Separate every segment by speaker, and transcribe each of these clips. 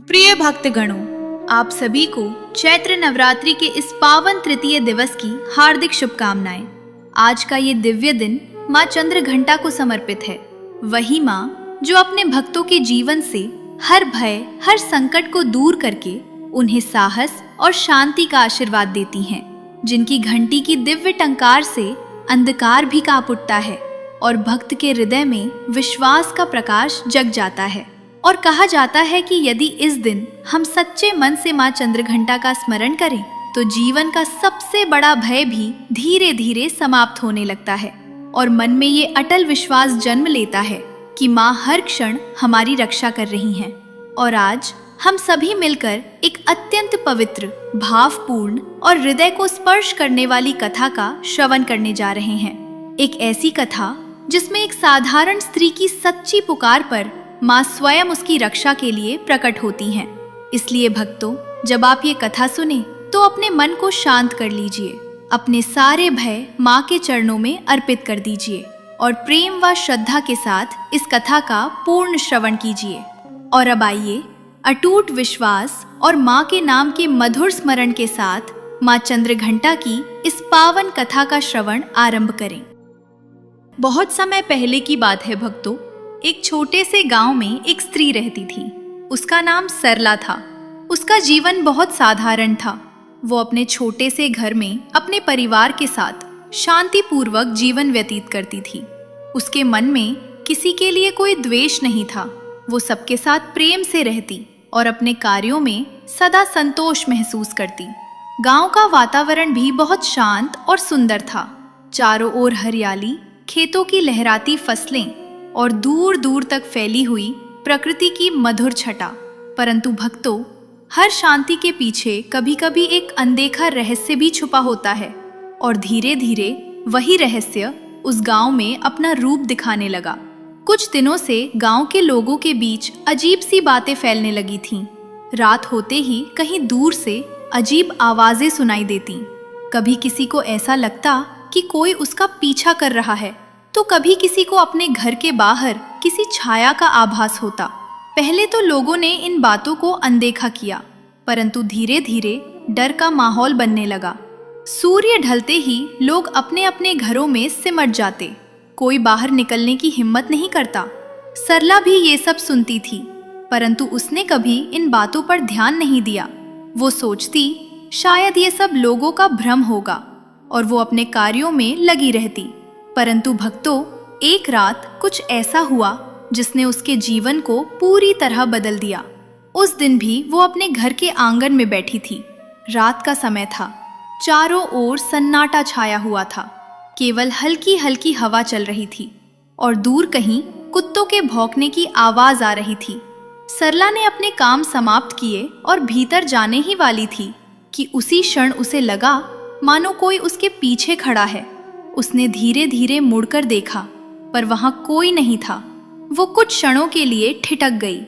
Speaker 1: प्रिय भक्तगणों, आप सभी को चैत्र नवरात्रि के इस पावन तृतीय दिवस की हार्दिक शुभकामनाएं। आज का ये दिव्य दिन माँ चंद्रघंटा को समर्पित है। वही माँ जो अपने भक्तों के जीवन से हर भय, हर संकट को दूर करके उन्हें साहस और शांति का आशीर्वाद देती हैं, जिनकी घंटी की दिव्य टंकार से अंधकार भी कांप उठता है और भक्त के हृदय में विश्वास का प्रकाश जग जाता है। और कहा जाता है कि यदि इस दिन हम सच्चे मन से माँ चंद्रघंटा का स्मरण करें तो जीवन का सबसे बड़ा भय भी धीरे धीरे समाप्त होने लगता है और मन में ये अटल विश्वास जन्म लेता है कि माँ हर क्षण हमारी रक्षा कर रही हैं। और आज हम सभी मिलकर एक अत्यंत पवित्र, भावपूर्ण और हृदय को स्पर्श करने वाली कथा का श्रवण करने जा रहे हैं। एक ऐसी कथा जिसमें एक साधारण स्त्री की सच्ची पुकार पर माँ स्वयं उसकी रक्षा के लिए प्रकट होती हैं। इसलिए भक्तों, जब आप ये कथा सुने तो अपने मन को शांत कर लीजिए, अपने सारे भय माँ के चरणों में अर्पित कर दीजिए और प्रेम व श्रद्धा के साथ इस कथा का पूर्ण श्रवण कीजिए। और अब आइए अटूट विश्वास और माँ के नाम के मधुर स्मरण के साथ माँ चंद्रघंटा की इस पावन कथा का श्रवण आरंभ करें। बहुत समय पहले की बात है भक्तों। एक छोटे से गांव में एक स्त्री रहती थी। उसका नाम सरला था। उसका जीवन बहुत साधारण था। वो अपने छोटे से घर में अपने परिवार के साथ शांतिपूर्वक जीवन व्यतीत करती थी। उसके मन में किसी के लिए कोई द्वेष नहीं था। वो सबके साथ प्रेम से रहती और अपने कार्यों में सदा संतोष महसूस करती। गांव का वातावरण भी बहुत शांत और सुंदर था। चारों ओर हरियाली, खेतों की लहराती फसलें और दूर दूर तक फैली हुई प्रकृति की मधुर छटा। परंतु भक्तों, हर शांति के पीछे कभी कभी एक अनदेखा रहस्य भी छुपा होता है और धीरे धीरे वही रहस्य उस गांव में अपना रूप दिखाने लगा। कुछ दिनों से गांव के लोगों के बीच अजीब सी बातें फैलने लगी थीं। रात होते ही कहीं दूर से अजीब आवाजें सुनाई देती। कभी किसी को ऐसा लगता कि कोई उसका पीछा कर रहा है, तो कभी किसी को अपने घर के बाहर किसी छाया का आभास होता। पहले तो लोगों ने इन बातों को अनदेखा किया, परंतु धीरे धीरे डर का माहौल बनने लगा। सूर्य ढलते ही लोग अपने अपने घरों में सिमट जाते। कोई बाहर निकलने की हिम्मत नहीं करता। सरला भी ये सब सुनती थी, परंतु उसने कभी इन बातों पर ध्यान नहीं दिया। वो सोचती शायद ये सब लोगों का भ्रम होगा और वो अपने कार्यों में लगी रहती। परंतु भक्तों, एक रात कुछ ऐसा हुआ जिसने उसके जीवन को पूरी तरह बदल दिया। उस दिन भी वो अपने घर के आंगन में बैठी थी। रात का समय था। चारों ओर सन्नाटा छाया हुआ था। केवल हल्की हल्की हवा चल रही थी और दूर कहीं कुत्तों के भौंकने की आवाज आ रही थी। सरला ने अपने काम समाप्त किए और भीतर जाने ही वाली थी कि उसी क्षण उसे लगा मानो कोई उसके पीछे खड़ा है। उसने धीरे धीरे मुड़कर देखा, पर वहां कोई नहीं था। वो कुछ क्षणों के लिए ठिठक गई।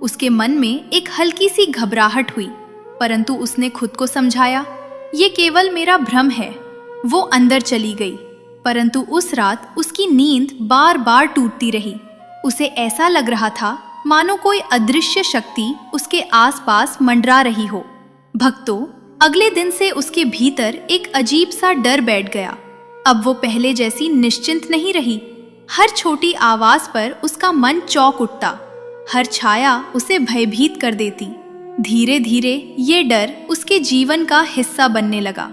Speaker 1: उसके मन में एक हल्की सी घबराहट हुई, परंतु उसने खुद को समझाया, ये केवल मेरा भ्रम है। वो अंदर चली गई, परंतु उस रात उसकी नींद बार बार टूटती रही। उसे ऐसा लग रहा था मानो कोई अदृश्य शक्ति उसके आसपास मंडरा रही हो। भक्तों, अगले दिन से उसके भीतर एक अजीब सा डर बैठ गया। अब वो पहले जैसी निश्चिंत नहीं रही। हर छोटी आवाज पर उसका मन चौंक उठता। हर छाया उसे भयभीत कर देती। धीरे धीरे ये डर उसके जीवन का हिस्सा बनने लगा।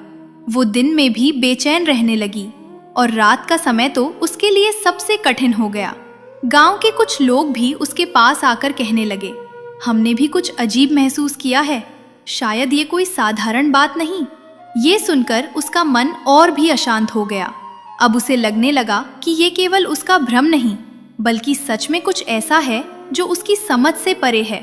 Speaker 1: वो दिन में भी बेचैन रहने लगी और रात का समय तो उसके लिए सबसे कठिन हो गया। गांव के कुछ लोग भी उसके पास आकर कहने लगे, हमने भी कुछ अजीब महसूस किया है। शायद ये कोई साधारण बात नहीं। ये सुनकर उसका मन और भी अशांत हो गया। अब उसे लगने लगा कि ये केवल उसका भ्रम नहीं, बल्कि सच में कुछ ऐसा है जो उसकी समझ से परे है।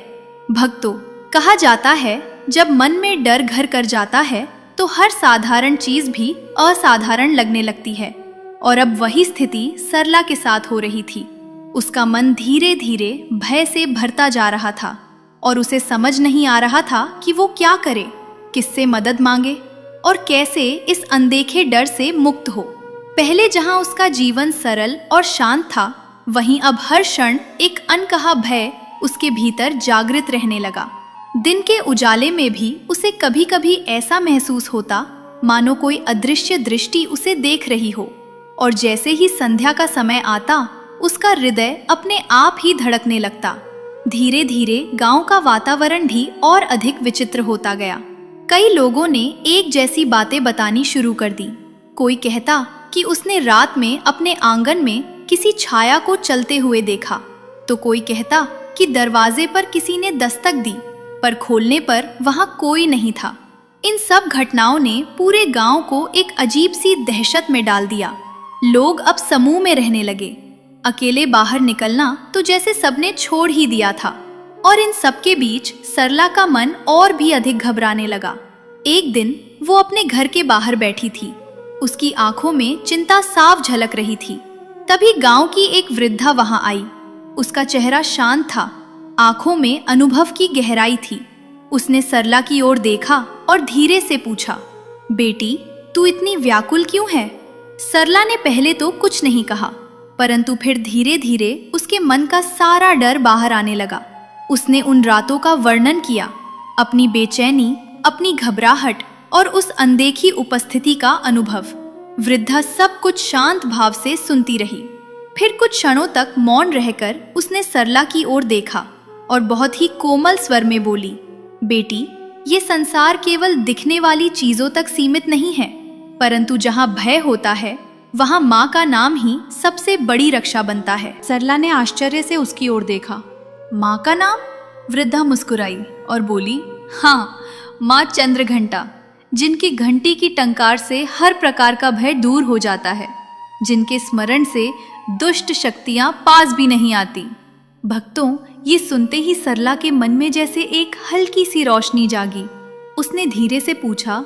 Speaker 1: भक्तों, कहा जाता है जब मन में डर घर कर जाता है तो हर साधारण चीज भी असाधारण लगने लगती है। और अब वही स्थिति सरला के साथ हो रही थी। उसका मन धीरे धीरे भय से भरता जा रहा था और उसे समझ नहीं आ रहा था कि वो क्या करे, किससे मदद मांगे और कैसे इस अनदेखे डर से मुक्त हो। पहले जहां उसका जीवन सरल और शांत था, वहीं अब हर क्षण एक अनकहा भय उसके भीतर जागृत रहने लगा। दिन के उजाले में भी उसे कभी कभी ऐसा महसूस होता मानो कोई अदृश्य दृष्टि उसे देख रही हो, और जैसे ही संध्या का समय आता उसका हृदय अपने आप ही धड़कने लगता। धीरे धीरे गांव का वातावरण भी और अधिक विचित्र होता गया। कई लोगों ने एक जैसी बातें बतानी शुरू कर दी। कोई कहता कि उसने रात में अपने आंगन में किसी छाया को चलते हुए देखा, तो कोई कहता कि दरवाजे पर किसी ने दस्तक दी, पर खोलने पर वहां कोई नहीं था। इन सब घटनाओं ने पूरे गांव को एक अजीब सी दहशत में डाल दिया। लोग अब समूह में रहने लगे। अकेले बाहर निकलना तो जैसे सबने छोड़ ही दिया था। और इन सबके बीच सरला का मन और भी अधिक घबराने लगा। एक दिन वो अपने घर के बाहर बैठी थी। उसकी आंखों में चिंता साफ झलक रही थी। तभी गांव की एक वृद्धा वहां आई। उसका चेहरा शांत था, आंखों में अनुभव की गहराई थी। उसने सरला की ओर देखा और धीरे से पूछा, बेटी, तू इतनी व्याकुल क्यों है? सरला ने पहले तो कुछ नहीं कहा, परंतु फिर धीरे धीरे उसके मन का सारा डर बाहर आने लगा। उसने उन रातों का वर्णन किया, अपनी बेचैनी, अपनी घबराहट और उस अनदेखी उपस्थिति का अनुभव। वृद्धा सब कुछ शांत भाव से सुनती रही। फिर कुछ क्षणों तक मौन रहकर उसने सरला की ओर देखा और बहुत ही कोमल स्वर में बोली, बेटी, ये संसार केवल दिखने वाली चीजों तक सीमित नहीं है, परंतु जहाँ भय होता है वहाँ माँ का नाम ही सबसे बड़ी रक्षा बनता है। सरला ने आश्चर्य से उसकी ओर देखा। माँ का नाम? वृद्धा मुस्कुराई और बोली, हाँ, माँ चंद्रघंटा, जिनकी घंटी की टंकार से हर प्रकार का भय दूर हो जाता है, जिनके स्मरण से दुष्ट शक्तियां पास भी नहीं आती। भक्तों, ये सुनते ही सरला के मन में जैसे एक हल्की सी रोशनी जागी। उसने धीरे से पूछा,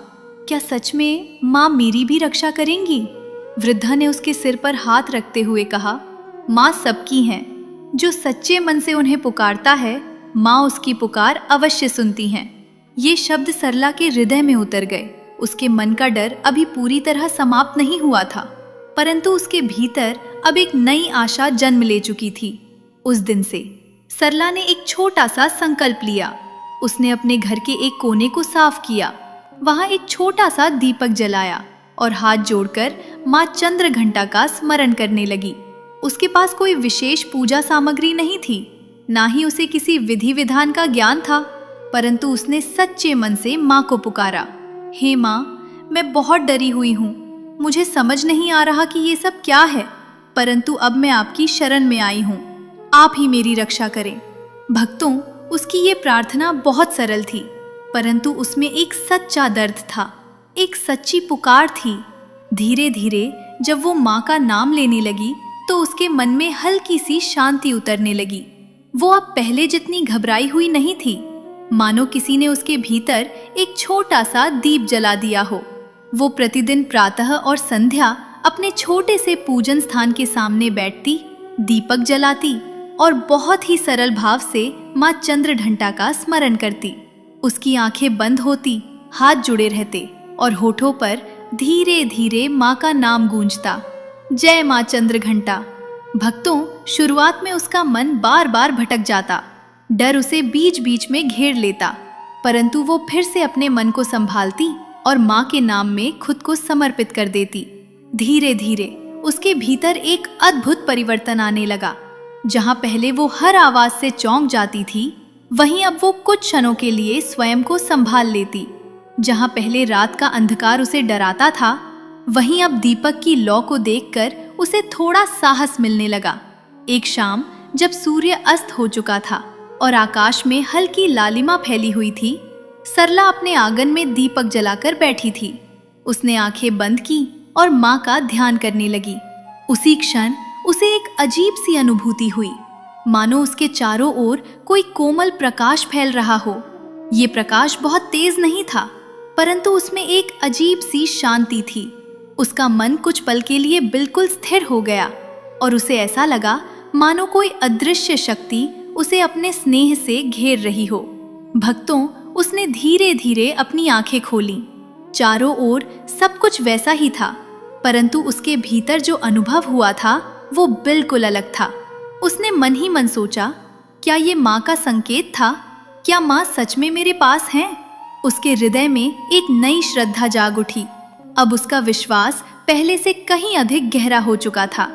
Speaker 1: क्या सच में माँ मेरी भी रक्षा करेंगी? वृद्धा ने उसके सिर पर हाथ रखते हुए कहा, माँ सबकी हैं। जो सच्चे मन से उन्हें पुकारता है, माँ उसकी पुकार अवश्य सुनती हैं। ये शब्द सरला के हृदय में उतर गए। उसके मन का डर अभी पूरी तरह समाप्त नहीं हुआ था, परंतु उसके भीतर अब एक नई आशा जन्म ले चुकी थी। उस दिन से सरला ने एक छोटा सा संकल्प लिया। उसने अपने घर के एक कोने को साफ किया, वहां एक छोटा सा दीपक जलाया और हाथ जोड़कर माँ चंद्रघंटा का स्मरण करने लगी। उसके पास कोई विशेष पूजा सामग्री नहीं थी, ना ही उसे किसी विधि विधान का ज्ञान था, परंतु उसने सच्चे मन से माँ को पुकारा, हे माँ, मैं बहुत डरी हुई हूँ। मुझे समझ नहीं आ रहा कि ये सब क्या है, परंतु अब मैं आपकी शरण में आई हूँ। आप ही मेरी रक्षा करें। भक्तों, उसकी ये प्रार्थना बहुत सरल थी, परंतु उसमें एक सच्चा दर्द था, एक सच्ची पुकार थी। धीरे धीरे जब वो माँ का नाम लेने लगी तो उसके मन में हल्की सी शांति उतरने लगी। वो अब पहले जितनी घबराई हुई नहीं थी, मानो किसी ने उसके भीतर एक छोटा सा दीप जला दिया हो। वो प्रतिदिन प्रातः और संध्या अपने छोटे से पूजन स्थान के सामने बैठती, दीपक जलाती और बहुत ही सरल भाव से माँ चंद्रघंटा का स्मरण करती। उसकी आंखें बंद होती, हाथ जुड़े रहते और होठों पर धीरे धीरे माँ का नाम गूंजता, जय माँ चंद्रघंटा। भक्तों, शुरुआत में उसका मन बार बार भटक जाता, डर उसे बीच बीच में घेर लेता, परंतु वो फिर से अपने मन को संभालती और माँ के नाम में खुद को समर्पित कर देती। धीरे धीरे उसके भीतर एक अद्भुत परिवर्तन आने लगा। जहाँ पहले वो हर आवाज से चौंक जाती थी, वहीं अब वो कुछ क्षणों के लिए स्वयं को संभाल लेती। जहाँ पहले रात का अंधकार उसे डराता था, वहीं अब दीपक की लौ को देखकर उसे थोड़ा साहस मिलने लगा। एक शाम जब सूर्य अस्त हो चुका था और आकाश में हल्की लालिमा फैली हुई थी, सरला अपने आंगन में दीपक जलाकर बैठी थी। उसने आंखें बंद की और माँ का ध्यान करने लगी। उसी क्षण उसे एक अजीब सी अनुभूति हुई, मानो उसके चारों ओर कोई कोमल प्रकाश फैल रहा हो। ये प्रकाश बहुत तेज नहीं था, परंतु उसमें एक अजीब सी शांति थी। उसका मन कुछ पल के लिए बिल्कुल स्थिर हो गया और उसे ऐसा लगा मानो कोई अदृश्य शक्ति उसे अपने स्नेह से घेर रही हो। भक्तों, उसने धीरे धीरे अपनी आंखें खोली। चारों ओर सब कुछ वैसा ही था, परंतु उसके भीतर जो अनुभव हुआ था वो बिल्कुल अलग था। उसने मन ही मन सोचा, क्या ये माँ का संकेत था? क्या माँ सच में मेरे पास हैं? उसके हृदय में एक नई श्रद्धा जाग उठी। अब उसका विश्वास पहले से कहीं अधिक गहरा हो चुका था।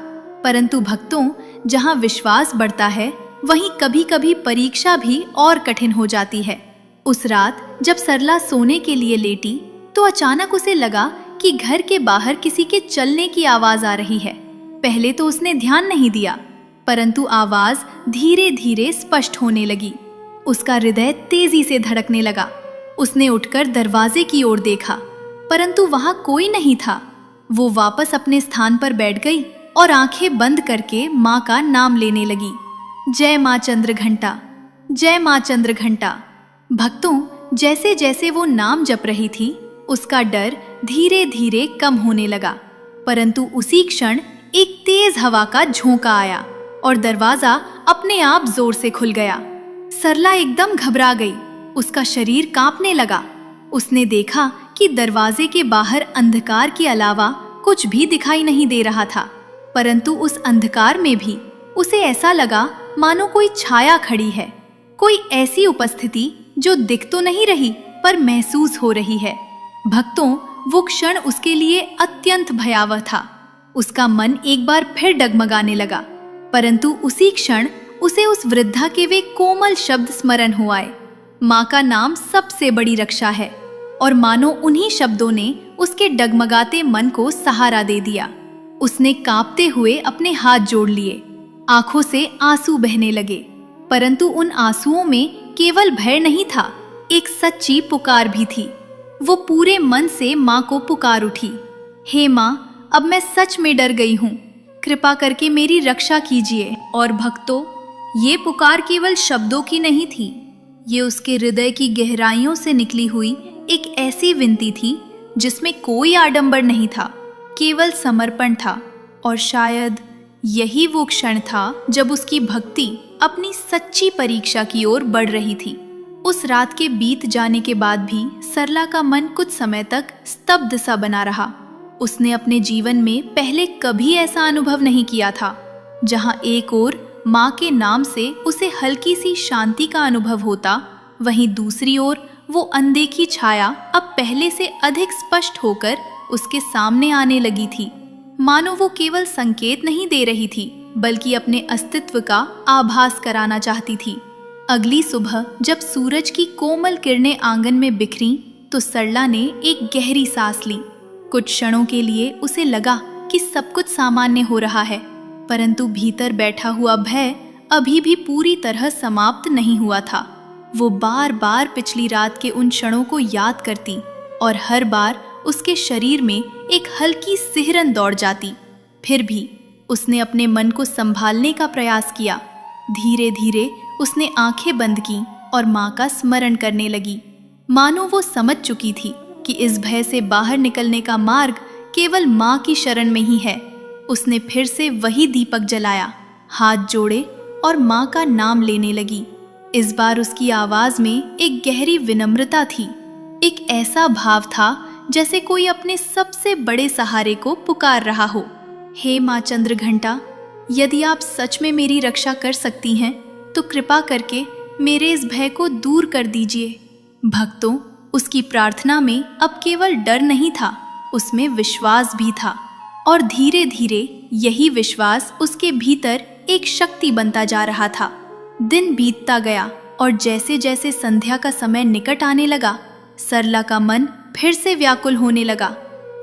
Speaker 1: परंतु भक्तों, जहाँ विश्वास बढ़ता है वहीं कभी कभी परीक्षा भी और कठिन हो जाती है। उस रात जब सरला सोने के लिए लेटी तो अचानक उसे लगा कि घर के बाहर किसी के चलने की आवाज आ रही है। पहले तो उसने ध्यान नहीं दिया, परंतु आवाज धीरे धीरे स्पष्ट होने लगी। उसका हृदय तेजी से धड़कने लगा। उसने उठकर दरवाजे की ओर देखा, परंतु वहां कोई नहीं था। वो वापस अपने स्थान पर बैठ गई और आंखें बंद करके माँ का नाम लेने लगी। जय माँ चंद्रघंटा, जय माँ चंद्रघंटा। भक्तों, जैसे जैसे वो नाम जप रही थी उसका डर धीरे धीरे कम होने लगा। परंतु उसी क्षण एक तेज हवा का झोंका आया और दरवाजा अपने आप जोर से खुल गया। सरला एकदम घबरा गई। उसका शरीर कांपने लगा। उसने देखा कि दरवाजे के बाहर अंधकार के अलावा कुछ भी दिखाई नहीं दे रहा था। परंतु उस अंधकार में भी उसे ऐसा लगा मानो कोई छाया खड़ी है, कोई ऐसी उपस्थिति जो दिख तो नहीं रही पर महसूस हो रही है। भक्तों, वो क्षण उसके लिए अत्यंत भयावह था। उसका मन एक बार फिर डगमगाने लगा, परंतु उसी क्षण उसे उस वृद्धा के वे कोमल शब्द स्मरण हो आए। माँ का नाम सबसे बड़ी रक्षा है। और मानो उन्हीं शब्दों ने उसके डगमगाते मन को सहारा दे दिया। उसने कांपते हुए अपने हाथ जोड़ लिए। आंखों से आंसू बहने लगे, परंतु उन आंसुओं में केवल भय नहीं था, एक सच्ची पुकार भी थी। वो पूरे मन से माँ को पुकार उठी, हे माँ, अब मैं सच में डर गई हूँ, कृपा करके मेरी रक्षा कीजिए। और भक्तों, ये पुकार केवल शब्दों की नहीं थी, ये उसके हृदय की गहराइयों से निकली हुई एक ऐसी विनती थी जिसमें कोई आडंबर नहीं था, केवल समर्पण था। और शायद यही वो क्षण था जब उसकी भक्ति अपनी सच्ची परीक्षा की ओर बढ़ रही थी। उस रात के बीत जाने के बाद भी सरला का मन कुछ समय तक स्तब्ध सा बना रहा। उसने अपने जीवन में पहले कभी ऐसा अनुभव नहीं किया था, जहां एक ओर माँ के नाम से उसे हल्की सी शांति का अनुभव होता, वहीं दूसरी ओर वो अनदेखी छाया अब पहले से अधिक स्पष्ट होकर उसके सामने आने लगी थी। मानो वो केवल संकेत नहीं दे रही थी, बल्कि अपने अस्तित्व का आभास कराना चाहती थी। अगली सुबह जब सूरज की कोमल किरणें आंगन में बिखरी तो सरला ने एक गहरी सांस ली। कुछ क्षणों के लिए उसे लगा कि सब कुछ सामान्य हो रहा है, परंतु भीतर बैठा हुआ भय अभी भी पूरी तरह समाप्त नहीं हुआ था। वो बार बार पिछली रात के उन क्षणों को याद करती और हर बार उसके शरीर में एक हल्की सिहरन दौड़ जाती। फिर भी उसने अपने मन को संभालने का प्रयास किया। धीरे धीरे उसने आंखें बंद की और माँ का स्मरण करने लगी। मानो वो समझ चुकी थी कि इस भय से बाहर निकलने का मार्ग केवल माँ की शरण में ही है। उसने फिर से वही दीपक जलाया, हाथ जोड़े और माँ का नाम लेने लगी। इस बार उसकी आवाज में एक गहरी विनम्रता थी, एक ऐसा भाव था जैसे कोई अपने सबसे बड़े सहारे को पुकार रहा हो। हे माँ चंद्रघंटा, यदि आप सच में मेरी रक्षा कर सकती हैं तो कृपा करके मेरे इस भय को दूर कर दीजिए। भक्तों, उसकी प्रार्थना में अब केवल डर नहीं था, उसमें विश्वास भी था। और धीरे धीरे यही विश्वास उसके भीतर एक शक्ति बनता जा रहा था। दिन बीतता गया और जैसे जैसे संध्या का समय निकट आने लगा, सरला का मन फिर से व्याकुल होने लगा।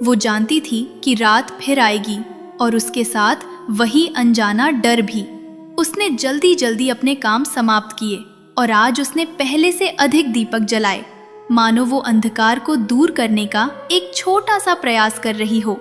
Speaker 1: वो जानती थी कि रात फिर आएगी और उसके साथ वही अनजाना डर भी। उसने जल्दी जल्दी अपने काम समाप्त किए और आज उसने पहले से अधिक दीपक जलाए, मानो वो अंधकार को दूर करने का एक छोटा सा प्रयास कर रही हो।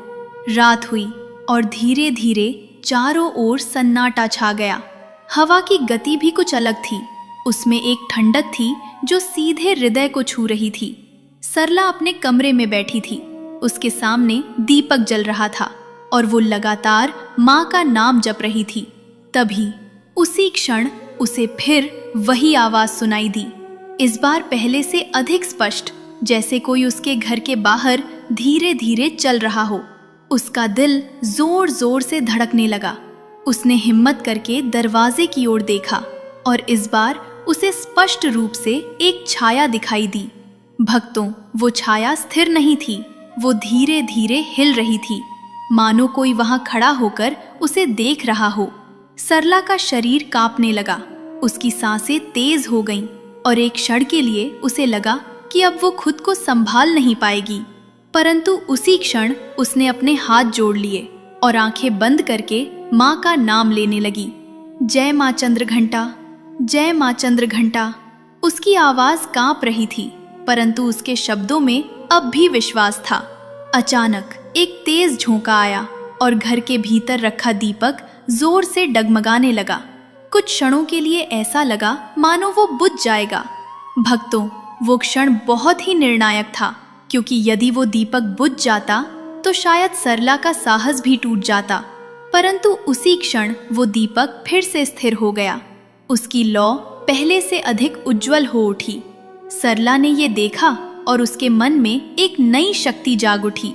Speaker 1: रात हुई और धीरे धीरे चारों ओर सन्नाटा छा गया। हवा की गति भी कुछ अलग थी, उसमें एक ठंडक थी जो सीधे हृदय को छू रही थी। सरला अपने कमरे में बैठी थी, उसके सामने दीपक जल रहा था और वो लगातार माँ का नाम जप रही थी। तभी उसी क्षण उसे फिर वही आवाज सुनाई दी, इस बार पहले से अधिक स्पष्ट, जैसे कोई उसके घर के बाहर धीरे धीरे चल रहा हो। उसका दिल जोर जोर से धड़कने लगा। उसने हिम्मत करके दरवाजे की ओर देखा और इस बार उसे स्पष्ट रूप से एक छाया दिखाई दी। भक्तों, वो छाया स्थिर नहीं थी, वो धीरे धीरे हिल रही थी, मानो कोई वहां खड़ा होकर उसे देख रहा हो। सरला का शरीर कांपने लगा, उसकी सांसें तेज हो गईं और एक क्षण के लिए उसे लगा कि अब वो खुद को संभाल नहीं पाएगी। परंतु उसी क्षण उसने अपने हाथ जोड़ लिए और आंखें बंद करके माँ का नाम लेने लगी। जय माँ चंद्रघंटा, जय माँ चंद्रघंटा। उसकी आवाज कांप रही थी, परंतु उसके शब्दों में अब भी विश्वास था। अचानक एक तेज झोंका आया और घर के भीतर रखा दीपक जोर से डगमगाने लगा। कुछ क्षणों के लिए ऐसा लगा मानो वो बुझ जाएगा। भक्तों, वो क्षण बहुत ही निर्णायक था, क्योंकि यदि वो दीपक बुझ जाता तो शायद सरला का साहस भी टूट जाता। परंतु उसी क्षण वो दीपक फिर से स्थिर हो गया। उसकी लौ पहले से अधिक उज्जवल हो उठी। सरला ने ये देखा और उसके मन में एक नई शक्ति जाग उठी।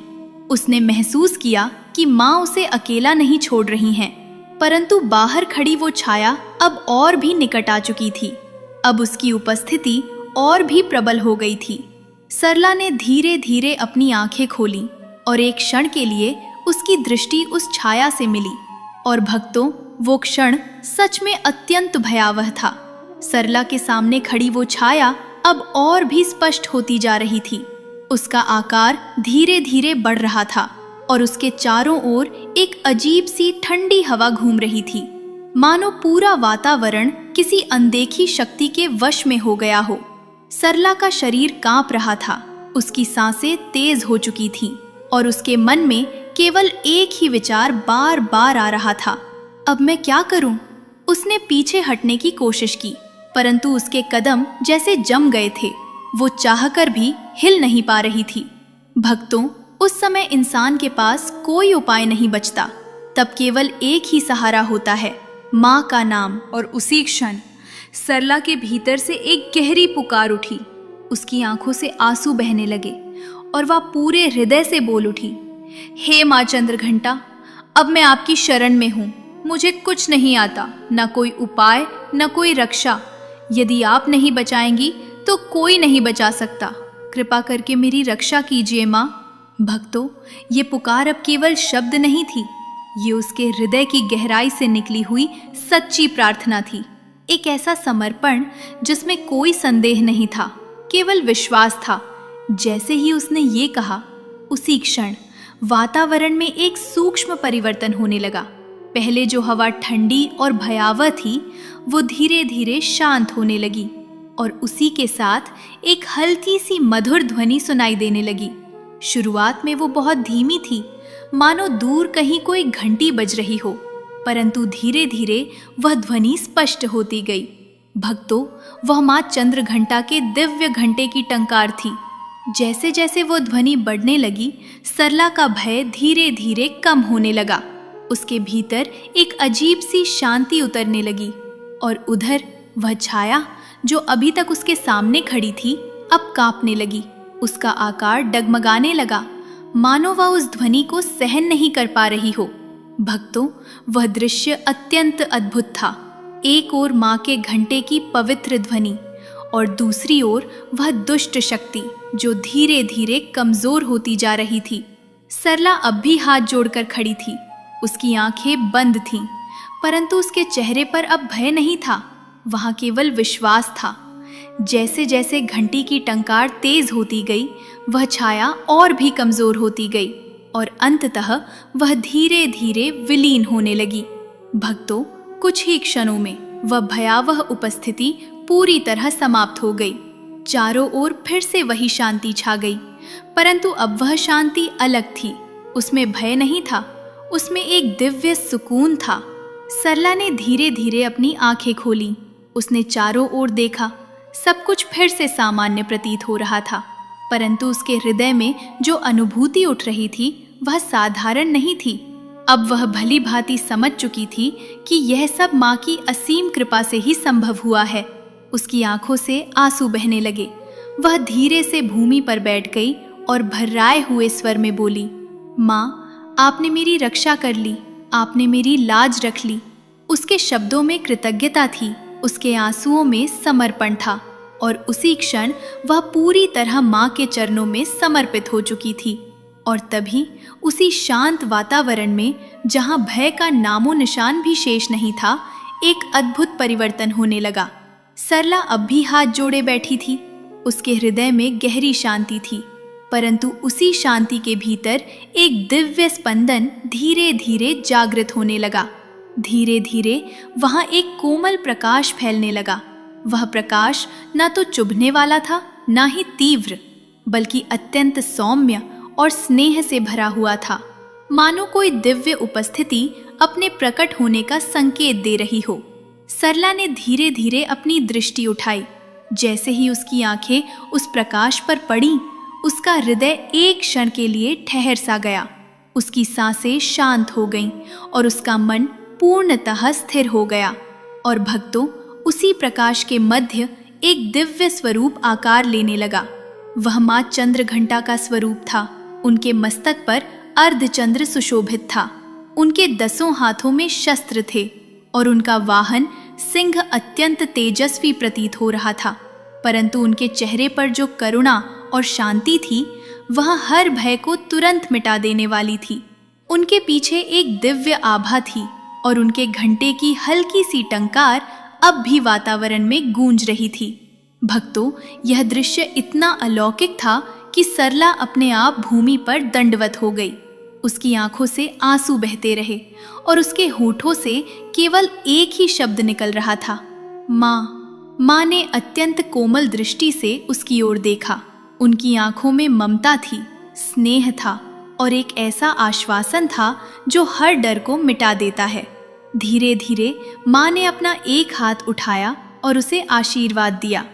Speaker 1: उसने महसूस किया कि माँ उसे अकेला नहीं छोड़ रही हैं, परंतु बाहर खड़ी वो छाया अब और भी निकट आ चुकी थी। अब उसकी उपस्थिति और भी प्रबल हो गई थी। सरला ने धीरे धीरे अपनी आंखें खोली और एक क्षण के लिए उसकी दृष्टि उस छाया से मिली। और भक्तों, वो क्षण सच में अत्यंत भयावह था। सरला के सामने खड़ी वो छाया अब और भी स्पष्ट होती जा रही थी। उसका आकार धीरे धीरे बढ़ रहा था और उसके चारों ओर एक अजीब सी ठंडी हवा घूम रही थी, मानो पूरा वातावरण किसी अनदेखी शक्ति के वश में हो गया हो। सरला का शरीर कांप रहा था, उसकी सांसें तेज हो चुकी थीं और उसके मन में केवल एक ही विचार बार बार आ रहा था, अब मैं क्या करूं? उसने पीछे हटने की कोशिश की, परंतु उसके कदम जैसे जम गए थे। वो चाहकर भी हिल नहीं पा रही थी। भक्तों, उस समय इंसान के पास कोई उपाय नहीं बचता, तब केवल एक ही सहारा होता है, माँ का नाम। और उसी क्षण सरला के भीतर से एक गहरी पुकार उठी। उसकी आंखों से आंसू बहने लगे और वह पूरे हृदय से बोल उठी, हे माँ चंद्रघंटा, अब मैं आपकी शरण में हूँ। मुझे कुछ नहीं आता, न कोई उपाय, न कोई रक्षा। यदि आप नहीं बचाएंगी तो कोई नहीं बचा सकता। कृपा करके मेरी रक्षा कीजिए माँ। भक्तों, ये पुकार अब केवल शब्द नहीं थी, ये उसके हृदय की गहराई से निकली हुई सच्ची प्रार्थना थी। एक ऐसा समर्पण जिसमें कोई संदेह नहीं था, केवल विश्वास था। जैसे ही उसने ये कहा, उसी क्षण वातावरण में एक सूक्ष्म परिवर्तन होने लगा। पहले जो हवा ठंडी और भयावह थी, वो धीरे धीरे शांत होने लगी और उसी के साथ एक हल्की सी मधुर ध्वनि सुनाई देने लगी। शुरुआत में वो बहुत धीमी थी, मानो दूर कहीं कोई घंटी बज रही हो, परंतु धीरे धीरे वह ध्वनि स्पष्ट होती गई। भक्तों, वह माँ चंद्रघंटा के दिव्य घंटे की टंकार थी। जैसे जैसे वो ध्वनि बढ़ने लगी, सरला का भय धीरे धीरे कम होने लगा। उसके भीतर एक अजीब सी शांति उतरने लगी और उधर वह छाया जो अभी तक उसके सामने खड़ी थी, अब कांपने लगी। उसका आकार डगमगाने लगा, मानो वह उस ध्वनि को सहन नहीं कर पा रही हो। भक्तों, वह दृश्य अत्यंत अद्भुत था। एक ओर माँ के घंटे की पवित्र ध्वनि और दूसरी ओर वह दुष्ट शक्ति जो धीरे धीरे कमजोर होती जा रही थी। सरला अब भी हाथ जोड़कर खड़ी थी। उसकी आंखें बंद थीं, परंतु उसके चेहरे पर अब भय नहीं था, वहां केवल विश्वास था। जैसे जैसे घंटी की टंकार तेज होती गई, वह छाया और भी कमजोर होती गई और अंततः वह धीरे धीरे विलीन होने लगी। भक्तों, कुछ ही क्षणों में वह भयावह उपस्थिति पूरी तरह समाप्त हो गई। चारों ओर फिर से वही शांति छा गई, परंतु अब वह शांति अलग थी। उसमें भय नहीं था, उसमें एक दिव्य सुकून था। सरला ने धीरे धीरे अपनी आंखें खोली। उसने चारों ओर देखा, सब कुछ फिर से सामान्य प्रतीत हो रहा था, परंतु उसके हृदय में जो अनुभूति उठ रही थी वह साधारण नहीं थी। अब वह भली भांति समझ चुकी थी कि यह सब माँ की असीम कृपा से ही संभव हुआ है। उसकी आंखों से आंसू बहने लगे। वह धीरे से भूमि पर बैठ गई और भर्राए हुए स्वर में बोली, माँ, आपने मेरी रक्षा कर ली, आपने मेरी लाज रख ली। उसके शब्दों में कृतज्ञता थी, उसके आंसुओं में समर्पण था और उसी क्षण वह पूरी तरह माँ के चरणों में समर्पित हो चुकी थी। और तभी उसी शांत वातावरण में, जहाँ भय का नामो निशान भी शेष नहीं था, एक अद्भुत परिवर्तन होने लगा। सरला अब भी हाथ जोड़े बैठी थी। उसके हृदय में गहरी शांति थी, परंतु उसी शांति के भीतर एक दिव्य स्पंदन धीरे धीरे जागृत होने लगा। धीरे धीरे वहां एक कोमल प्रकाश फैलने लगा। वह प्रकाश न तो चुभने वाला था, न ही तीव्र, बल्कि अत्यंत सौम्य और स्नेह से भरा हुआ था, मानो कोई दिव्य उपस्थिति अपने प्रकट होने का संकेत दे रही हो। सरला ने धीरे धीरे अपनी दृष्टि उठाई। जैसे ही उसकी आंखें उस प्रकाश पर पड़ी, उसका हृदय एक क्षण के लिए ठहर सा गया। उसकी सांसें शांत हो गईं और उसका मन पूर्णतः स्थिर हो गया। और भक्तों, उसी प्रकाश के मध्य एक दिव्य स्वरूप आकार लेने लगा। वह माँ चंद्रघंटा का स्वरूप था। उनके मस्तक पर अर्धचंद्र सुशोभित था। उनके 10 हाथों में शस्त्र थे और उनका वाहन सिंह अत्यंत तेजस्वी प्रतीत हो रहा था। परंतु उनके चेहरे पर जो करुणा और शांति थी, वह हर भय को तुरंत मिटा देने वाली थी। उनके पीछे एक दिव्य आभा थी और उनके घंटे की हल्की सी टंकार अब भी वातावरण में गूंज रही थी। भक्तों, यह दृश्य इतना अलौकिक था कि सरला अपने आप भूमि पर दंडवत हो गई। उसकी आंखों से आंसू बहते रहे और उसके होठों से केवल एक ही शब्द निकल रहा था, माँ। माँ ने अत्यंत कोमल दृष्टि से उसकी ओर देखा। उनकी आंखों में ममता थी, स्नेह था और एक ऐसा आश्वासन था जो हर डर को मिटा देता है। धीरे धीरे माँ ने अपना एक हाथ उठाया और उसे आशीर्वाद दिया।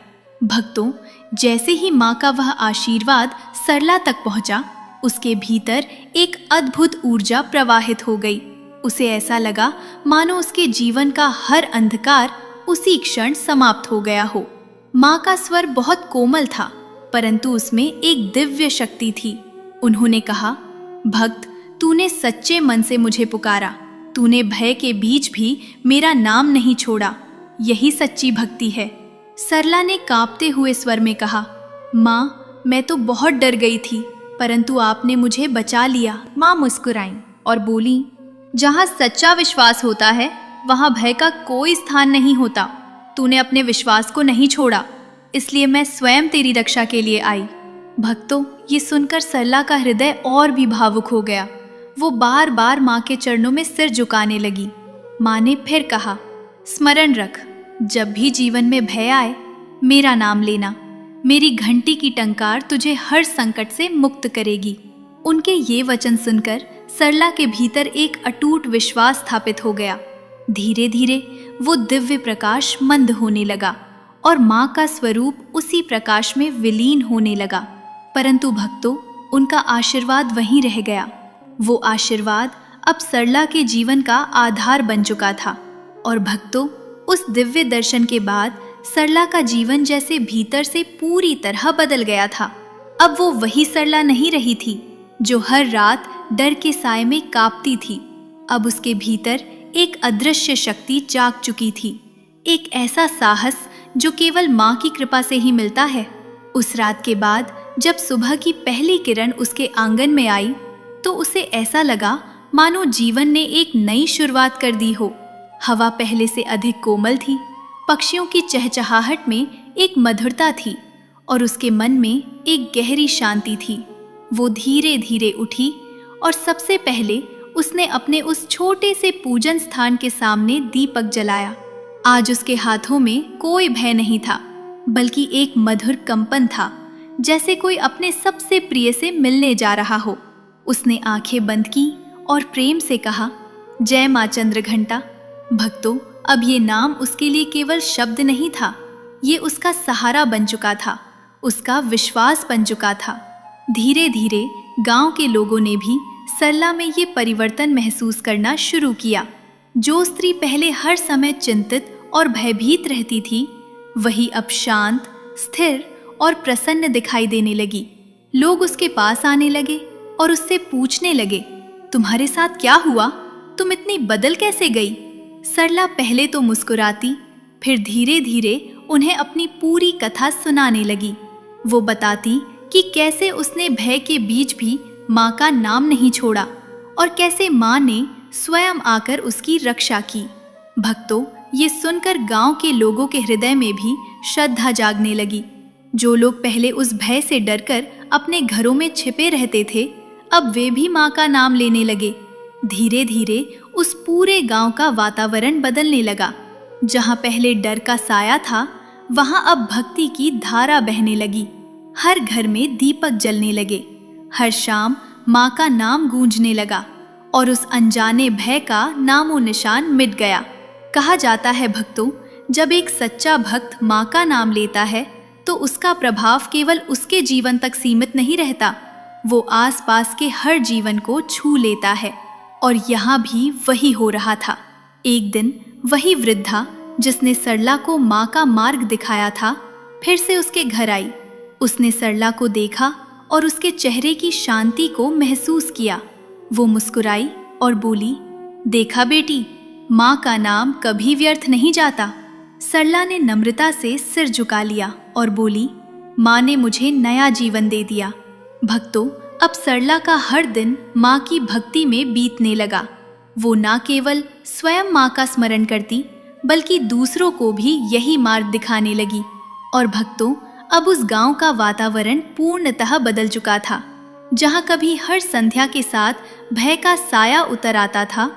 Speaker 1: भक्तों, जैसे ही माँ का वह आशीर्वाद सरला तक पहुंचा, उसके भीतर एक अद्भुत ऊर्जा प्रवाहित हो गई। उसे ऐसा लगा मानो उसके जीवन का हर अंधकार उसी क्षण समाप्त हो गया हो। माँ का स्वर बहुत कोमल था, परंतु उसमें एक दिव्य शक्ति थी। उन्होंने कहा, भक्त, तूने सच्चे मन से मुझे पुकारा। तूने भय के बीच भी मेरा नाम नहीं छोड़ा। यही सच्ची भक्ति है। सरला ने कांपते हुए स्वर में कहा, माँ, मैं तो बहुत डर गई थी, परंतु आपने मुझे बचा लिया। माँ मुस्कुराईं और बोली, जहाँ सच्चा विश्वास होता है, वहाँ भय का कोई स्थान नहीं होता। तूने अपने विश्वास को नहीं छोड़ा, इसलिए मैं स्वयं तेरी रक्षा के लिए आई। भक्तों, ये सुनकर सरला का हृदय और भी भावुक हो गया। वो बार बार माँ के चरणों में सिर झुकाने लगी। माँ ने फिर कहा, स्मरण रख, जब भी जीवन में भय आए, मेरा नाम लेना। मेरी घंटी की टंकार तुझे हर संकट से मुक्त करेगी। उनके ये वचन सुनकर सरला के भीतर एक अटूट विश्वास स्थापित हो गया। धीरे धीरे वो दिव्य प्रकाश मंद होने लगा और माँ का स्वरूप उसी प्रकाश में विलीन होने लगा। परंतु भक्तों, उनका आशीर्वाद वहीं रह गया। वो आशीर्वाद अब सरला के जीवन का आधार बन चुका था। और भक्तों, उस दिव्य दर्शन के बाद सरला का जीवन जैसे भीतर से पूरी तरह बदल गया था। अब वो वही सरला नहीं रही थी जो हर रात डर के साए में कांपती थी। अब उसके भीतर एक अदृश्य शक्ति जाग चुकी थी, एक ऐसा साहस जो केवल माँ की कृपा से ही मिलता है। उस रात के बाद जब सुबह की पहली किरण उसके आंगन में आई, तो उसे ऐसा लगा मानो जीवन ने एक नई शुरुआत कर दी हो। हवा पहले से अधिक कोमल थी, पक्षियों की चहचहाहट में एक मधुरता थी और उसके मन में एक गहरी शांति थी। वो धीरे धीरे उठी और सबसे पहले उसने अपने उस छोटे से पूजन स्थान के सामने दीपक जलाया। आज उसके हाथों में कोई भय नहीं था, बल्कि एक मधुर कंपन था, जैसे कोई अपने सबसे प्रिय से मिलने जा रहा हो। उसने आंखें बंद की और प्रेम से कहा, जय माँ चंद्रघंटा। भक्तों, अब ये नाम उसके लिए केवल शब्द नहीं था, ये उसका सहारा बन चुका था, उसका विश्वास बन चुका था। धीरे धीरे गांव के लोगों ने भी सरला में ये परिवर्तन महसूस करना शुरू किया। जो स्त्री पहले हर समय चिंतित और भयभीत रहती थी, वही अब शांत, स्थिर और प्रसन्न दिखाई देने लगी। लोग उसके पास आने लगे और उससे पूछने लगे, तुम्हारे साथ क्या हुआ? तुम इतनी बदल कैसे गई? सरला पहले तो मुस्कुराती, फिर धीरे धीरे उन्हें अपनी पूरी कथा सुनाने लगी। वो बताती कि कैसे उसने भय के बीच भी माँ का नाम नहीं छोड़ा और कैसे माँ ने स्वयं आकर उसकी रक्षा की। भक्तों, ये सुनकर गांव के लोगों के हृदय में भी श्रद्धा जागने लगी। जो लोग पहले उस भय से डरकर अपने घरों में छिपे रहते थे, अब वे भी माँ का नाम लेने लगे। धीरे धीरे उस पूरे गांव का वातावरण बदलने लगा। जहां पहले डर का साया था, वहां अब भक्ति की धारा बहने लगी। हर घर में दीपक जलने लगे। हर शाम माँ का नाम गूंजने लगा और उस अनजाने भय का नामो निशान मिट गया। कहा जाता है भक्तों, जब एक सच्चा भक्त माँ का नाम लेता है तो उसका प्रभाव केवल उसके जीवन तक सीमित नहीं रहता, वो आसपास के हर जीवन को छू लेता है। और यहाँ भी वही हो रहा था। एक दिन वही वृद्धा जिसने सरला को माँ का मार्ग दिखाया था, फिर से उसके घर आई। उसने सरला को देखा और उसके चेहरे की शांति को महसूस किया। वो मुस्कुराई और बोली, देखा बेटी, माँ का नाम कभी व्यर्थ नहीं जाता। सरला ने नम्रता से सिर झुका लिया और बोली, माँ ने मुझे नया जीवन दे दिया। भक्तों, अब सरला का हर दिन माँ की भक्ति में बीतने लगा। वो न केवल स्वयं माँ का स्मरण करती, बल्कि दूसरों को भी यही मार्ग दिखाने लगी। और भक्तों, अब उस गांव का वातावरण पूर्णतः बदल चुका था। जहां कभी हर संध्या के साथ भय का साया उतर आता था,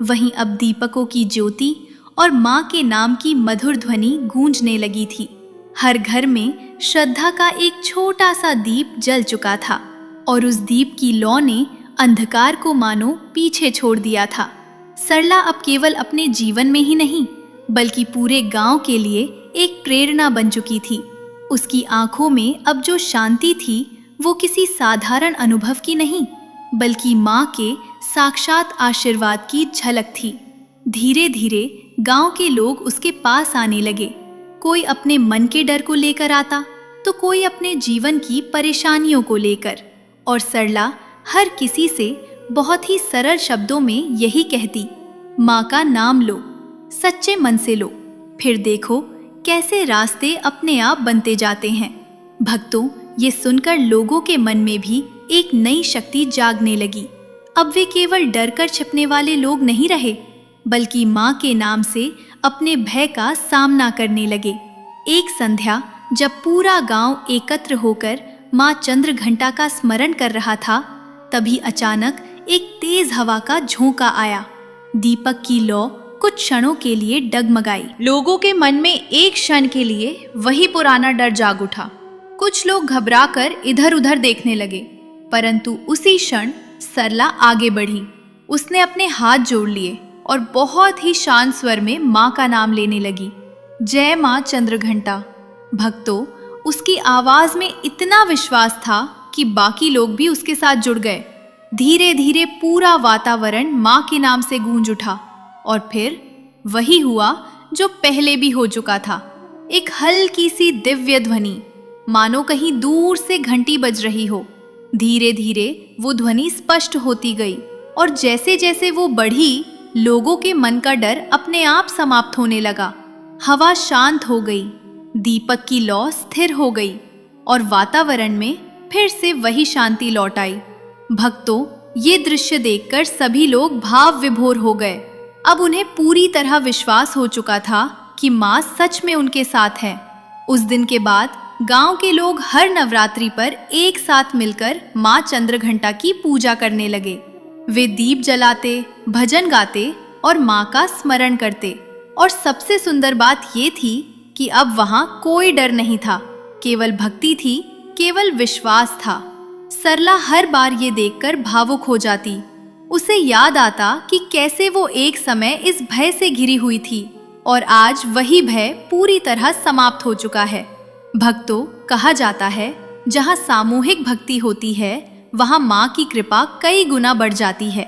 Speaker 1: वहीं अब दीपकों की ज्योति और माँ के नाम की मधुर ध्वनि गूंजने लगी थी। हर घर में श्रद्धा का एक छोटा सा दीप जल चुका था और उस दीप की लौ ने अंधकार को मानो पीछे छोड़ दिया था। सरला अब केवल अपने जीवन में ही नहीं, बल्कि पूरे गांव के लिए एक प्रेरणा बन चुकी थी। उसकी आंखों में अब जो शांति थी, वो किसी साधारण अनुभव की नहीं, बल्कि माँ के साक्षात आशीर्वाद की झलक थी। धीरे धीरे गांव के लोग उसके पास आने लगे। कोई अपने मन के डर को लेकर आता, तो कोई अपने जीवन की परेशानियों को लेकर। और सरला हर किसी से बहुत ही सरल शब्दों में यही कहती, माँ का नाम लो, सच्चे मन से लो, फिर देखो कैसे रास्ते अपने आप बनते जाते हैं। भक्तों, ये सुनकर लोगों के मन में भी एक नई शक्ति जागने लगी। अब वे केवल डर कर छिपने वाले लोग नहीं रहे, बल्कि माँ के नाम से अपने भय का सामना करने लगे। एक संध्या जब पूरा गांव एकत्र होकर माँ चंद्रघंटा का स्मरण कर रहा था, तभी अचानक एक तेज हवा का झोंका आया। दीपक की लौ कुछ क्षणों के लिए डगमगाई। लोगों के मन में एक क्षण के लिए वही पुराना डर जाग उठा। कुछ लोग घबराकर इधर उधर देखने लगे, परंतु उसी क्षण सरला आगे बढ़ी। उसने अपने हाथ जोड़ लिए और बहुत ही शांत स्वर में माँ का नाम लेने लगी, जय माँ चंद्रघंटा। भक्तों, उसकी आवाज में इतना विश्वास था कि बाकी लोग भी उसके साथ जुड़ गए। धीरे धीरे पूरा वातावरण माँ के नाम से गूंज उठा और फिर वही हुआ जो पहले भी हो चुका था। एक हल्की सी दिव्य ध्वनि, मानो कहीं दूर से घंटी बज रही हो। धीरे धीरे वो ध्वनि स्पष्ट होती गई और जैसे जैसे वो बढ़ी, लोगों के मन का डर अपने आप समाप्त होने लगा। हवा शांत हो गई, दीपक की लौ स्थिर हो गई और वातावरण में फिर से वही शांति लौट आई। भक्तों, ये दृश्य देखकर सभी लोग भाव विभोर हो गए। अब उन्हें पूरी तरह विश्वास हो चुका था कि माँ सच में उनके साथ है। उस दिन के बाद गांव के लोग हर नवरात्रि पर एक साथ मिलकर माँ चंद्रघंटा की पूजा करने लगे। वे दीप जलाते, भजन गाते और माँ का स्मरण करते। और सबसे सुंदर बात ये थी कि अब वहाँ कोई डर नहीं था, केवल भक्ति थी, केवल विश्वास था। सरला हर बार ये देखकर भावुक हो जाती। उसे याद आता कि कैसे वो एक समय इस भय से घिरी हुई थी और आज वही भय पूरी तरह समाप्त हो चुका है। भक्तों, कहा जाता है, जहाँ सामूहिक भक्ति होती है, वहाँ माँ की कृपा कई गुना बढ़ जाती है।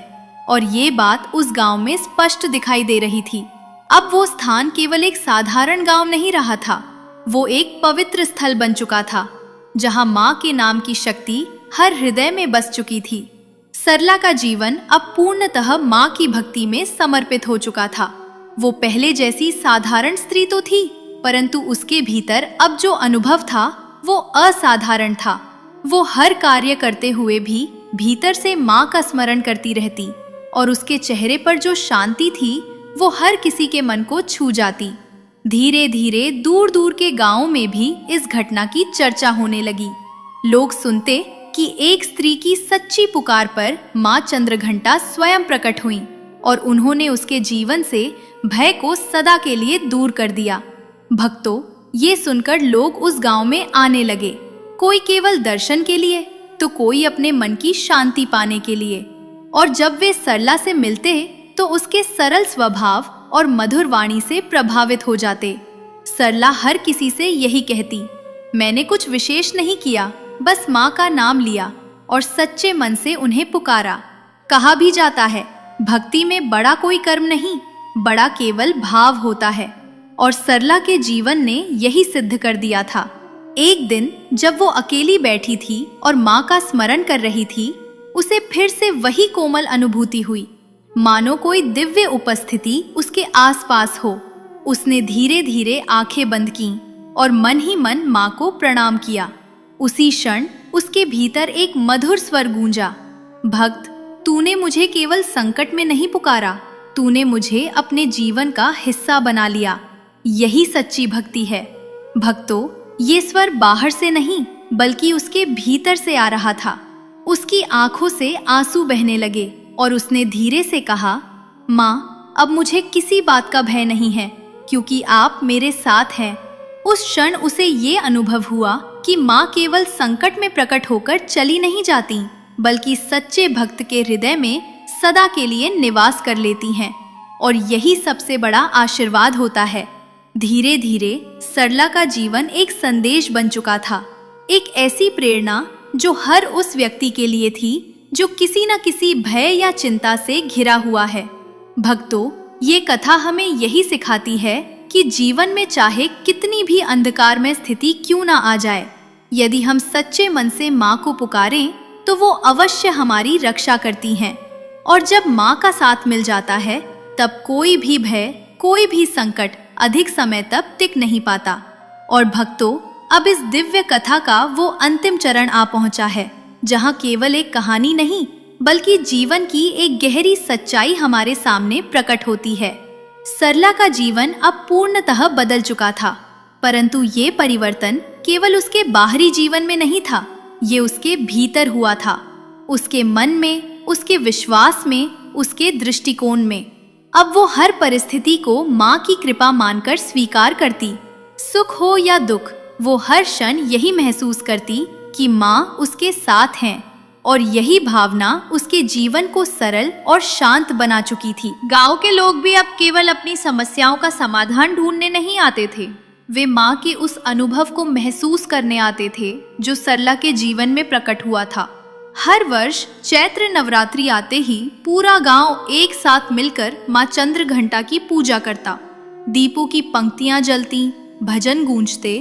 Speaker 1: और ये बात उस गांव में स्पष्ट दिखाई दे रही थी। अब वो स्थान केवल एक साधारण गांव नहीं रहा था, वो एक पवित्र स्थल बन चुका था, जहां माँ के नाम की शक्ति हर हृदय में बस चुकी थी। सरला का जीवन अब पूर्णतः माँ की भक्ति में समर्पित हो चुका था। वो पहले जैसी साधारण स्त्री तो थी, परंतु उसके भीतर अब जो अनुभव था वो असाधारण था। वो हर कार्य करते हुए भी भीतर से माँ का स्मरण करती रहती और उसके चेहरे पर जो शांति थी वो हर किसी के मन को छू जाती। धीरे धीरे दूर दूर के गांवों में भी इस घटना की चर्चा होने लगी। लोग सुनते कि एक स्त्री की सच्ची पुकार पर माँ चंद्रघंटा स्वयं प्रकट हुई और उन्होंने उसके जीवन से भय को सदा के लिए दूर कर दिया। भक्तों, ये सुनकर लोग उस गांव में आने लगे, कोई केवल दर्शन के लिए तो कोई अपने मन की शांति पाने के लिए। और जब वे सरला से मिलते तो उसके सरल स्वभाव और मधुर वाणी से प्रभावित हो जाते। सरला हर किसी से यही कहती, मैंने कुछ विशेष नहीं किया, बस माँ का नाम लिया और सच्चे मन से उन्हें पुकारा। कहा भी जाता है, भक्ति में बड़ा कोई कर्म नहीं, बड़ा केवल भाव होता है। और सरला के जीवन ने यही सिद्ध कर दिया था। एक दिन जब वो अकेली बैठी थी और माँ का स्मरण कर रही थी, उसे फिर से वही कोमल अनुभूति हुई, मानो कोई दिव्य उपस्थिति उसके आसपास हो। उसने धीरे धीरे आंखें बंद कीं और मन ही मन माँ को प्रणाम किया। उसी क्षण उसके भीतर एक मधुर स्वर गूंजा, भक्त, तूने मुझे केवल संकट में नहीं पुकारा, तूने मुझे अपने जीवन का हिस्सा बना लिया। यही सच्ची भक्ति है। भक्तों, ये स्वर बाहर से नहीं बल्कि उसके भीतर से आ रहा था। उसकी आंखों से आंसू बहने लगे और उसने धीरे से कहा, माँ, अब मुझे किसी बात का भय नहीं है क्योंकि आप मेरे साथ हैं। उस क्षण उसे ये अनुभव हुआ कि माँ केवल संकट में प्रकट होकर चली नहीं जाती, बल्कि सच्चे भक्त के हृदय में सदा के लिए निवास कर लेती हैं। और यही सबसे बड़ा आशीर्वाद होता है। धीरे धीरे सरला का जीवन एक संदेश बन चुका था, एक ऐसी प्रेरणा जो हर उस व्यक्ति के लिए थी जो किसी न किसी भय या चिंता से घिरा हुआ है। भक्तों, ये कथा हमें यही सिखाती है कि जीवन में चाहे कितनी भी अंधकार में स्थिति क्यों ना आ जाए, यदि हम सच्चे मन से माँ को पुकारें तो वो अवश्य हमारी रक्षा करती हैं। और जब माँ का साथ मिल जाता है तब कोई भी भय, कोई भी संकट अधिक समय तक टिक नहीं पाता। और भक्तों, अब इस दिव्य कथा का वो अंतिम चरण आ पहुंचा है, जहां केवल एक कहानी नहीं बल्कि जीवन की एक गहरी सच्चाई हमारे सामने प्रकट होती है। सरला का जीवन अब पूर्णतः बदल चुका था, परंतु ये परिवर्तन केवल उसके बाहरी जीवन में नहीं था, ये उसके भीतर हुआ था, उसके मन में, उसके विश्वास में, उसके दृष्टिकोण में। अब वो हर परिस्थिति को माँ की कृपा मानकर स्वीकार करती। सुख हो या दुख, वो हर क्षण यही महसूस करती कि माँ उसके साथ हैं। और यही भावना उसके जीवन को सरल और शांत बना चुकी थी। गांव के लोग भी अब केवल अपनी समस्याओं का समाधान ढूंढने नहीं आते थे, वे माँ के उस अनुभव को महसूस करने आते थे जो सरला के जीवन में प्रकट हुआ था। हर वर्ष चैत्र नवरात्रि आते ही पूरा गांव एक साथ मिलकर माँ चंद्रघंटा की पूजा करता। दीपों की पंक्तियां जलती, भजन गूंजते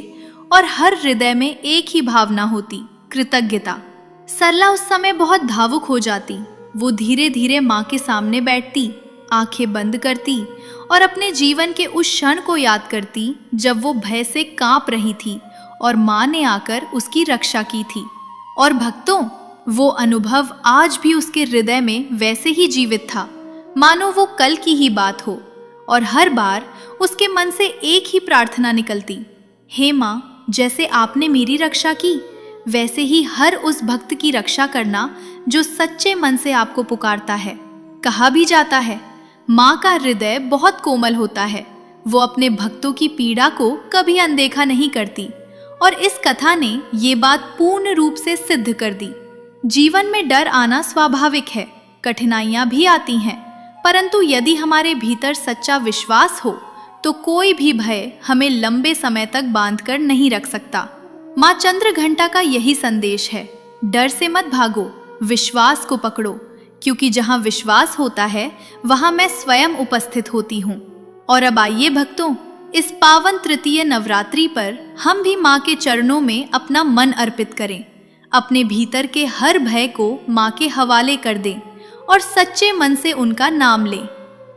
Speaker 1: और हर हृदय में एक ही भावना होती, कृतज्ञता। सरला उस समय बहुत भावुक हो जाती। वो धीरे धीरे माँ के सामने बैठती, आंखें बंद करती और अपने जीवन के उस क्षण को याद करती जब वो भय से कांप रही थी और माँ ने आकर उसकी रक्षा की थी। और भक्तों, वो अनुभव आज भी उसके हृदय में वैसे ही जीवित था, मानो वो कल की ही बात हो। और हर बार उसके मन से एक ही प्रार्थना निकलती, हे माँ, जैसे आपने मेरी रक्षा की वैसे ही हर उस भक्त की रक्षा करना जो सच्चे मन से आपको पुकारता है। कहा भी जाता है, माँ का हृदय बहुत कोमल होता है, वो अपने भक्तों की पीड़ा को कभी अनदेखा नहीं करती। और इस कथा ने ये बात पूर्ण रूप से सिद्ध कर दी। जीवन में डर आना स्वाभाविक है, कठिनाइयां भी आती हैं, परंतु यदि हमारे भीतर सच्चा विश्वास हो तो कोई भी भय हमें लंबे समय तक बांधकर नहीं रख सकता। माँ चंद्रघंटा का यही संदेश है, डर से मत भागो, विश्वास को पकड़ो, क्योंकि जहाँ विश्वास होता है वहाँ मैं स्वयं उपस्थित होती हूँ। और अब आइए भक्तों, इस पावन तृतीय नवरात्रि पर हम भी माँ के चरणों में अपना मन अर्पित करें, अपने भीतर के हर भय को माँ के हवाले कर दें और सच्चे मन से उनका नाम लें।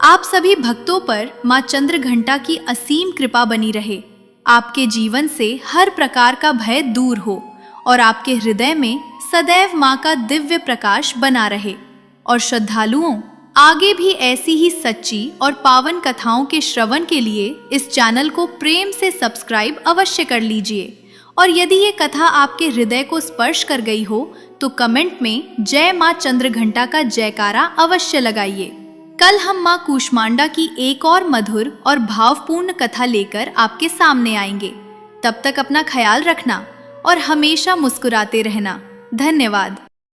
Speaker 1: आप सभी भक्तों पर माँ चंद्रघंटा की असीम कृपा बनी रहे। आपके जीवन से हर प्रकार का भय दूर हो और आपके हृदय में सदैव माँ का दिव्य प्रकाश बना रहे। और श्रद्धालुओं, आगे भी ऐसी ही सच्ची और पावन कथाओं के श्रवण के लिए इस चैनल को प्रेम से सब्सक्राइब अवश्य कर लीजिए। और यदि ये कथा आपके हृदय को स्पर्श कर गई हो तो कमेंट में जय माँ चंद्रघंटा का जयकारा अवश्य लगाइए। कल हम माँ कूष्मांडा की एक और मधुर और भावपूर्ण कथा लेकर आपके सामने आएंगे। तब तक अपना ख्याल रखना और हमेशा मुस्कुराते रहना। धन्यवाद।